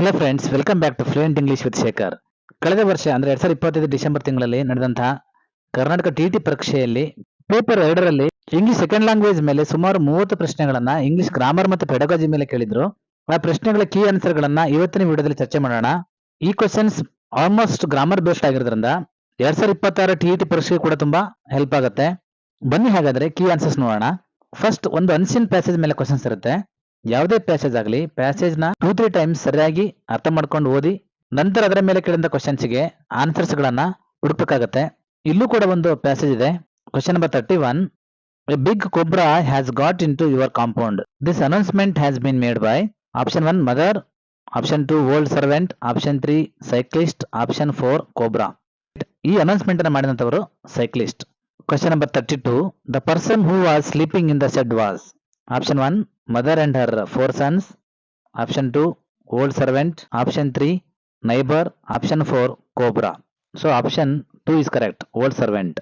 Hello friends, welcome back to fluent English with Shekhar. ಕಳೆದ ವರ್ಷ ಅಂದರೆ 2025 ಡಿಸೆಂಬರ್ ತಿಂಗಳಲ್ಲಿ ನಡೆದಂತಹ ಕರ್ನಾಟಕ ಟಿಇಟಿ ಪರೀಕ್ಷೆಯಲ್ಲಿ ಪೇಪರ್ 2ರಲ್ಲಿ ಇಂಗ್ಲಿಷ್ ಸೆಕೆಂಡ್ ಲ್ಯಾಂಗ್ವೇಜ್ ಮೇಲೆ ಸುಮಾರು 30 ಪ್ರಶ್ನೆಗಳನ್ನ ಇಂಗ್ಲಿಷ್ ಗ್ರಾಮರ್ ಮತ್ತು ಪೆಡಗಾಜಿ ಮೇಲೆ ಕೇಳಿದ್ರು. ಆ ಪ್ರಶ್ನೆಗಳ ಕೀ ಆನ್ಸರ್ಗಳನ್ನ ಇವತ್ತಿನ ವಿಡಿಯೋದಲ್ಲಿ ಚರ್ಚೆ ಮಾಡೋಣ. ಈ ಕ್ವಶನ್ಸ್ ಆಲ್ಮೋಸ್ಟ್ ಗ್ರಾಮರ್ ಬೇಸ್ಡ್ ಆಗಿರೋದ್ರಿಂದ 2026 ಟಿಇಟಿ ಪರೀಕ್ಷೆಗೆ ಕೂಡ ತುಂಬಾ ಹೆಲ್ಪ್ ಆಗುತ್ತೆ. ಬನ್ನಿ ಹಾಗಾದ್ರೆ ಕೀ ಆನ್ಸರ್ಸ್ ನೋಡೋಣ. ಫಸ್ಟ್, ಒಂದು ಅನ್ಸಿನ್ ಪ್ಯಾಸೇಜ್ ಮೇಲೆ ಕ್ವಶನ್ಸ್ ಇರುತ್ತೆ. ಯಾವುದೇ ಪ್ಯಾಸೇಜ್ ಆಗಲಿ, ಪ್ಯಾಸೇಜ್ ನ 2-3 ಟೈಮ್ಸ್ ಸರಿಯಾಗಿ ಅರ್ಥ ಮಾಡ್ಕೊಂಡು ಓದಿ ನಂತರ ಅದರ ಮೇಲೆ ಕೇಳಿದ ಕ್ವಶನ್ಸ್ಗೆ ಆನ್ಸರ್ಸ್ ಗಳನ್ನ ಹುಡುಕಬೇಕಾಗತ್ತೆ. ಇಲ್ಲೂ ಕೂಡ ಒಂದು ಪ್ಯಾಸೇಜ್ ಇದೆ. Question number 31. A big cobra has got into your compound. This announcement has been made by option 1 mother, option 2 old servant, option 3 cyclist, option 4 cobra. ಈ ಅನೌನ್ಸ್ಮೆಂಟ್ ಅನ್ನು ಮಾಡಿದಂತವರು cyclist. Question number 32. The person who was sleeping in the shed was option 1 mother and her 4 sons, option 2 old servant, option 3 neighbor, option 4 cobra. So option 2 is correct, old servant.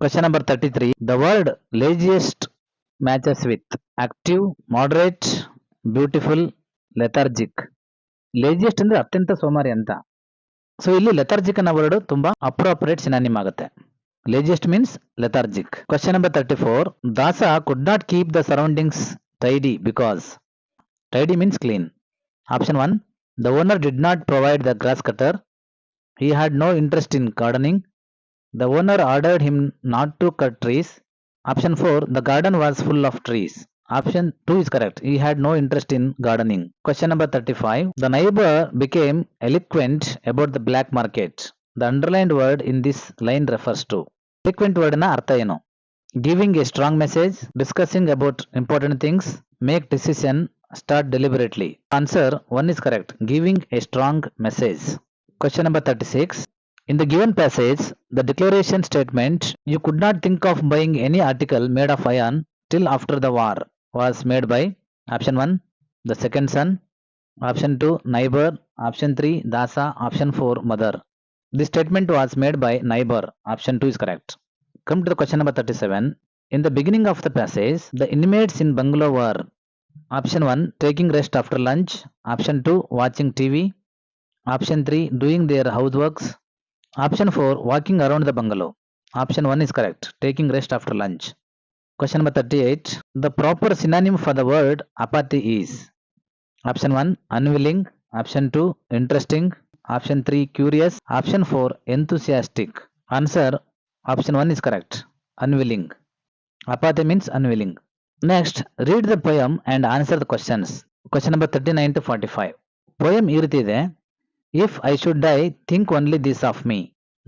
Question number 33. The word laziest matches with active, moderate, beautiful, lethargic. Laziest ಅಂದ್ರೆ ಅತ್ಯಂತ ಸೋಮಾರಿ ಅಂತ. So ಇಲ್ಲಿ lethargic ಅನ್ನೋ word ತುಂಬಾ appropriate synonym ಆಗುತ್ತೆ. Laziest means lethargic. Question number 34. Dasa could not keep the surroundings tidy because tidy means clean. Option 1. The owner did not provide the grass cutter. He had no interest in gardening. The owner ordered him not to cut trees. Option 4. The garden was full of trees. Option 2 is correct. He had no interest in gardening. Question number 35. The neighbor became eloquent about the black market. The underlined word in this line refers to. Eloquent word na artha eno? Giving a strong message, discussing about important things, make decision, start deliberately. Answer 1 is correct. Giving a strong message. Question number 36. In the given passage, the declaration statement, you could not think of buying any article made of iron till after the war, was made by option 1, the second son, option 2, neighbor, option 3, Dasa, option 4, mother. This statement was made by neighbor. Option 2 is correct. Come to the question number 37. In the beginning of the passage, the inmates in bungalow were option 1 taking rest after lunch, option 2 watching TV, option 3 doing their houseworks, option 4 walking around the bungalow. Option 1 is correct, taking rest after lunch. Question number 38. The proper synonym for the word apathy is option 1 unwilling, option 2 interesting, option 3 curious, option 4 enthusiastic. Answer option 1 is correct, unwilling. Apathy means unwilling. Next, read the poem and answer the questions. Question number 39 to 45. Poem ಈ ರೀತಿ ಇದೆ. If I should die, think only this of me,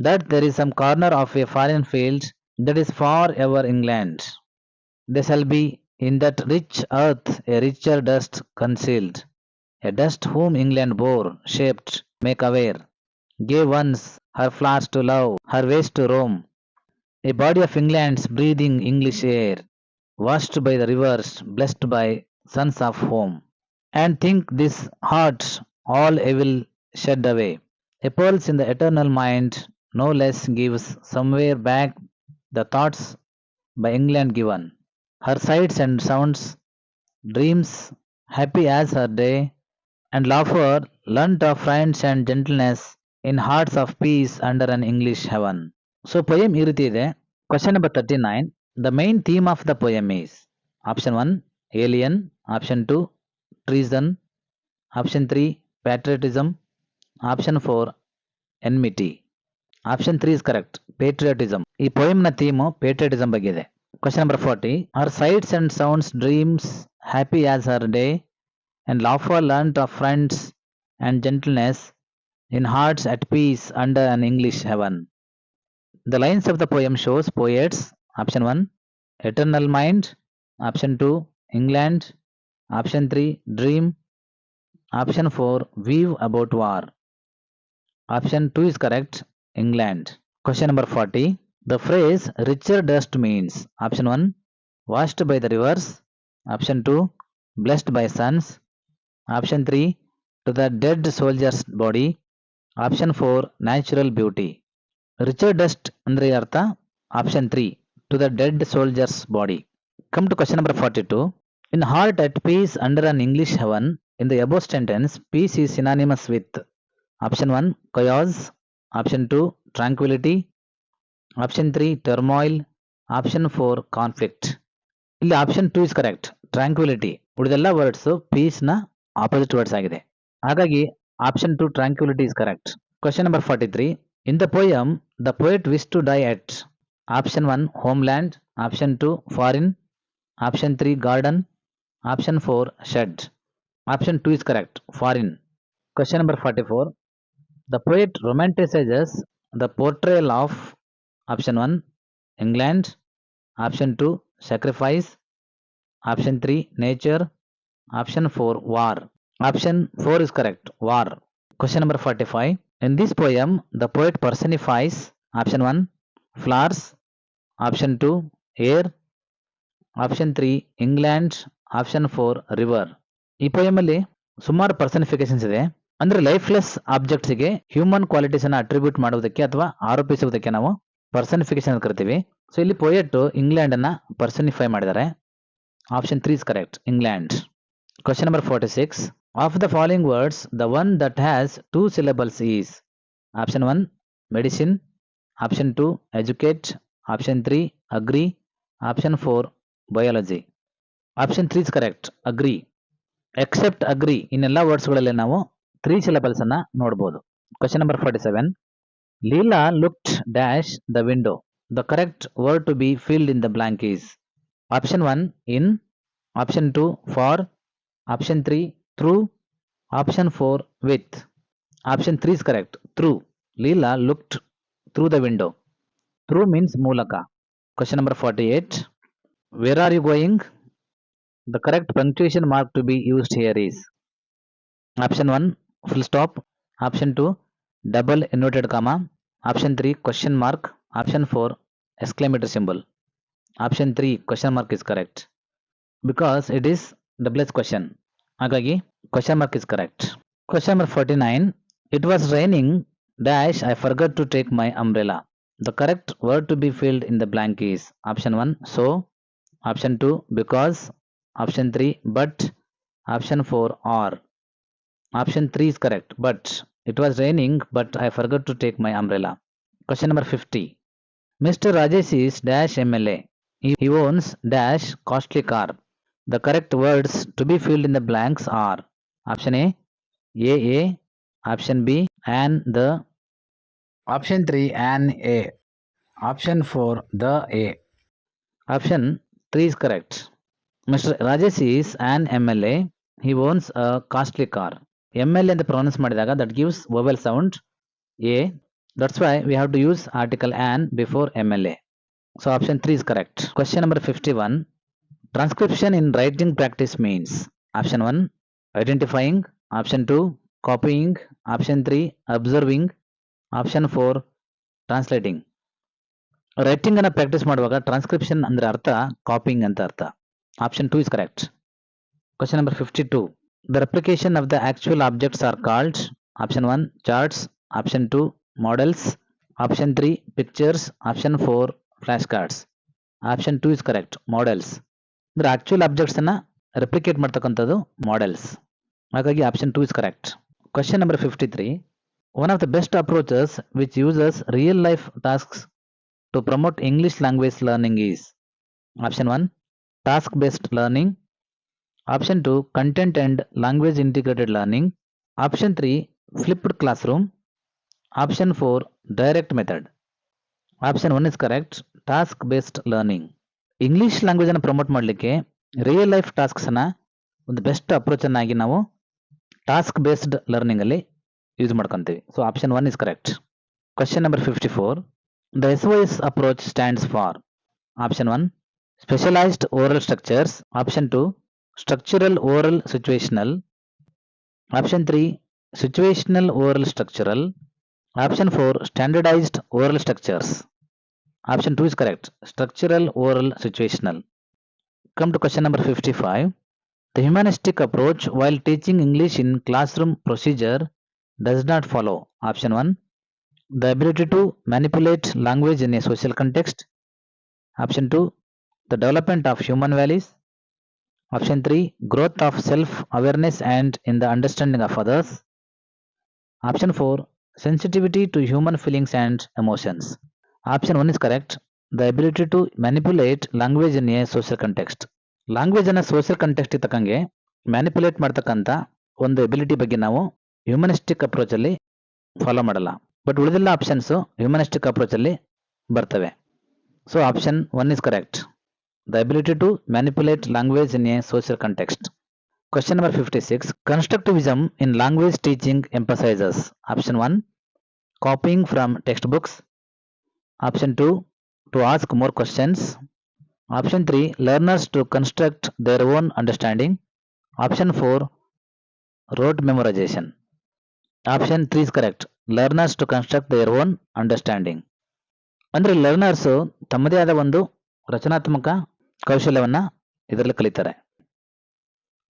that there is some corner of a foreign field that is far ever England. There shall be in that rich earth a richer dust concealed, a dust whom England bore, shaped, make aware, gave once her flowers to love, her ways to roam, a body of England's breathing English air, washed by the rivers, blessed by sons of home. And think this heart all evil shed away, a pulse in the eternal mind, no less gives somewhere back the thoughts by England given, her sights and sounds, dreams happy as her day, and laughter learnt of friends and gentleness in hearts of peace under an English heaven. So poem ಈ ರೀತಿ ಇದೆ. Question number 39. The main theme of the poem is option 1 alien, option 2 treason, option 3 patriotism, option 4 enmity. Option 3 is correct, patriotism. ಈ poem ನ theme patriotism ಬಗ್ಗೆ ಇದೆ. Question number 40. Her sights and sounds, dreams happy as her day, and laughter learnt of friends and gentleness in hearts at peace under an English heaven. The lines of the poem shows poets. Option 1 eternal mind, option 2 England, option 3 dream, option 4 weave about war. Option 2 is correct, England. Question number 40. The phrase richer dust means option 1 washed by the rivers, option 2 blessed by sons, option 3 to the dead soldier's body, option 4 natural beauty. Richer dust andre artha option 3 to the dead soldier's body. Come to question number 42. In heart at peace under an English heaven, In the above sentence, peace is synonymous with option 1 chaos, option 2 tranquility, option 3 turmoil, option 4 conflict. ಇಲ್ಲಿ option 2 is correct, tranquillity. ಉಳಿದೆಲ್ಲ words peace ನ opposite words ಆಗಿದೆ. ಹಾಗಾಗಿ option 2 tranquillity is correct. Question number 43. In the poem the poet wish to die at option 1 homeland, option 2 foreign, option 3 garden, option 4 shed. Option 2 is correct, foreign. Question number 44. The poet romanticizes the portrayal of option 1 England, option 2 sacrifice, option 3 nature, option 4 war. Option 4 is correct, war. Question number 45. In this poem, the poet personifies option 1 flowers, option 2 air, option 3 England, option 4 river. ಈ poem ಅಲ್ಲಿ ಸುಮಾರು ಪರ್ಸನಿಫಿಕೇಶನ್ಸ್ ಇದೆ. ಅಂದ್ರೆ lifeless objects ಗೆ human qualities ಅನ್ನ attribute ಮಾಡುವುದಕ್ಕೆ ಅಥವಾ ಆರೋಪಿಸುವುದಕ್ಕೆ ನಾವು ಪರ್ಸನಿಫಿಕೇಶನ್ ಕರಿತೀವಿ. ಸೊ ಇಲ್ಲಿ ಪೋಯೆಟ್ ಇಂಗ್ಲೆಂಡ್ ಅನ್ನ ಪರ್ಸನಿಫೈ ಮಾಡಿದ್ದಾರೆ. Option 3 is correct, England. Question number 46. Of the following words the one that has 2 syllables is option 1 medicine, option 2 educate, option 3 agree, option 4 biology. Option 3 is correct, agree. Except agree ಇನ್ನೆಲ್ಲ ವರ್ಡ್ಸ್ಗಳಲ್ಲಿ ನಾವು 3 syllables ಅನ್ನ ನೋಡಬಹುದು. Question number 47. Leela looked dash the window. The correct word to be filled in the blank is option 1 in, option 2 for, option 3 through, option 4 with. Option 3 is correct, through. Leela looked through the window. Through means ಮೂಲಕ. Question number 48. Where are you going? The correct punctuation mark to be used here is option 1 full stop, option 2 double inverted comma, option 3 question mark, option 4 exclamatory symbol. Option 3 question mark is correct because it is double question. ಹಾಗಾಗಿ question mark is correct. Question number 49. It was raining dash I forgot to take my umbrella. The correct word to be filled in the blank is option 1 so, option 2 because, option 3 but, option 4 or. Option 3 is correct, but it was raining but I forgot to take my umbrella. Question number 50. Mr. Rajesh is dash MLA. He owns dash costly car. The correct words to be filled in the blanks are option A AA, option B and the, option 3 and A, option 4 the A. Option 3 is correct. Mr. Rajesh is an MLA. He owns a costly car. MLA ಅಂತ pronounce ಮಾಡಿದಾಗ that gives vowel sound A. That's why we have to use article an before MLA. So option 3 is correct. Question number 51. Transcription in writing practice means option 1 identifying, option 2 copying, option 3 observing, option 4 translating. Writing ಅನ್ನ practice ಮಾಡುವಾಗ transcription ಅಂದ್ರೆ ಅರ್ಥ copying ಅಂತ ಅರ್ಥ. Option 2 is correct. Question number 52. The replication of the actual objects are called option 1 charts, option 2 models, option 3 pictures, option 4 flashcards. Option 2 is correct, models. ಅಂದ್ರೆ actual objects ಅನ್ನ replicate ಮಾಡ್ತಕ್ಕಂಥದ್ದು models. ಹಾಗಾಗಿ option 2 is correct. Question number 53. One of the best approaches which uses real life tasks to promote English language learning is option 1 task based learning, option 2 content and language integrated learning, option 3 flipped classroom, option 4 direct method. Option 1 is correct, task based learning. English language ಅನ್ನು promote ಮಾಡಲಿಕ್ಕೆ real life tasks ಅನ್ನ ಒಂದು best approach ಅನ್ನಾಗಿ ನಾವು task based learning ಅಲ್ಲಿ use ಮಾಡ್ಕೊಂತೀವಿ. So option 1 is correct. Question number 54. The SOS approach stands for option 1 specialized oral structures, option 2 structural oral situational, option 3 situational oral structural, option 4 standardized oral structures. Option 2 is correct, structural oral situational. Come to question number 55. The humanistic approach while teaching English in classroom procedure does not follow option 1 the ability to manipulate language in a social context, option 2 the development of human values, Option 3, growth of self-awareness and in the understanding of others. Option 4, sensitivity to human feelings and emotions. Option 1 is correct. The ability to manipulate language in a social context. Language ಅನ್ನ social context ತಕ್ಕಂಗೆ manipulate ಮಾಡ್ತಕ್ಕಂಥ ಒಂದು ability ಬಗ್ಗೆ ನಾವು humanistic approach ಅಲ್ಲಿ follow ಮಾಡಲ್ಲ. But ಉಳಿದೆಲ್ಲ options humanistic approach ಅಲ್ಲಿ ಬರ್ತವೆ. So option 1 is correct. The ability to manipulate language in a social context. Question number 56. Constructivism in language teaching emphasizes. Option 1, copying from textbooks. Option 2, to ask more questions. Option 3, learners to construct their own understanding. Option 4, rote memorization. Option 3 is correct. Learners to construct their own understanding. ಅಂದರೆ learners ತಮ್ಮದೇ ಆದ ಒಂದು ರಚನಾತ್ಮಕ ಕೌಶಲ್ಯವನ್ನ ಇದರಲ್ಲಿ ಕಲಿತಾರೆ.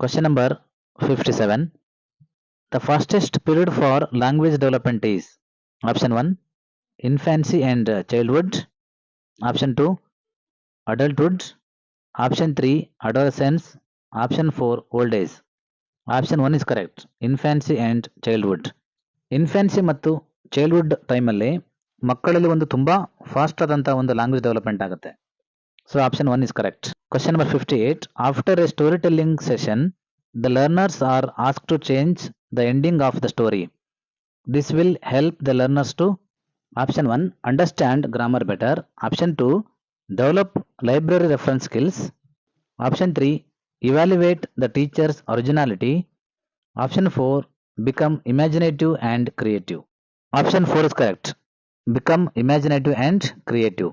Question number 57. The fastest period for language development is. Option 1, infancy and childhood. Option 2, adulthood. Option 3, adolescence. Option 4, old age. Option 1 is correct. Infancy and childhood. Infancy ಮತ್ತು childhood ಟೈಮಲ್ಲಿ ಮಕ್ಕಳಲ್ಲಿ ಒಂದು ತುಂಬಾ ಫಾಸ್ಟ್ ಆದಂಥ ಒಂದು ಲ್ಯಾಂಗ್ವೇಜ್ ಡೆವಲಪ್ಮೆಂಟ್ ಆಗುತ್ತೆ. So option 1 is correct. Question number 58. After a storytelling session, the learners are asked to change the ending of the story. This will help the learners to. Option 1, understand grammar better. Option 2, develop library reference skills. Option 3, evaluate the teacher's originality. Option 4, become imaginative and creative. Option 4 is correct. Become imaginative and creative.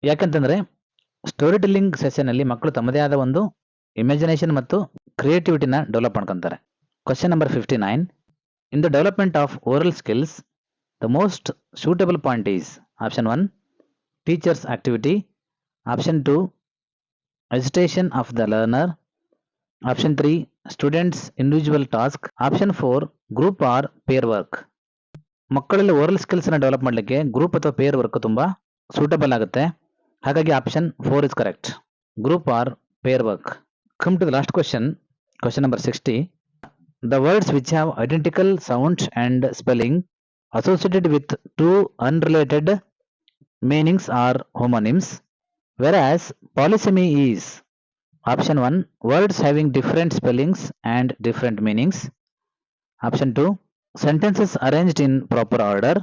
ಯಾಕಂತಂದ್ರೆ story telling session ಅಲ್ಲಿ ಮಕ್ಕಳು ತಮ್ಮದೇ ಆದ ಒಂದು imagination ಮತ್ತು ಕ್ರಿಯೇಟಿವಿಟಿನ develop ಮಾಡ್ಕೊಂತಾರೆ. Question number 59. In the development of oral skills, the most suitable point is. Option 1, teachers activity. Option 2, agitation of the learner. Option 3, students individual task. Option 4, group or pair work. ಮಕ್ಕಳಲ್ಲಿ oral skills ನ develop ಮಾಡಲಿಕ್ಕೆ group ಅಥವಾ peer work ತುಂಬಾ suitable ಆಗುತ್ತೆ. ಹಾಗಾಗಿ option 4 is correct. Group or pair work. Come to the last question. Question number 60. The words which have identical sound and spelling associated with two unrelated meanings are homonyms, whereas polysemy is. Option 1, words having different spellings and different meanings. Option 2, sentences arranged in proper order.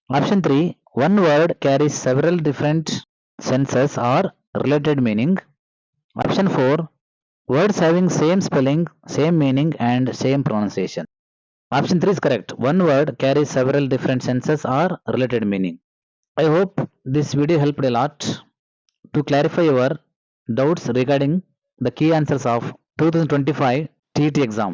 Option 3, one word carries several different senses or related meaning. Option 4, words having same spelling, same meaning and same pronunciation. Option 3 is correct. One word carries several different senses or related meaning. I hope this video helped a lot to clarify your doubts regarding the key answers of 2025 TET exam.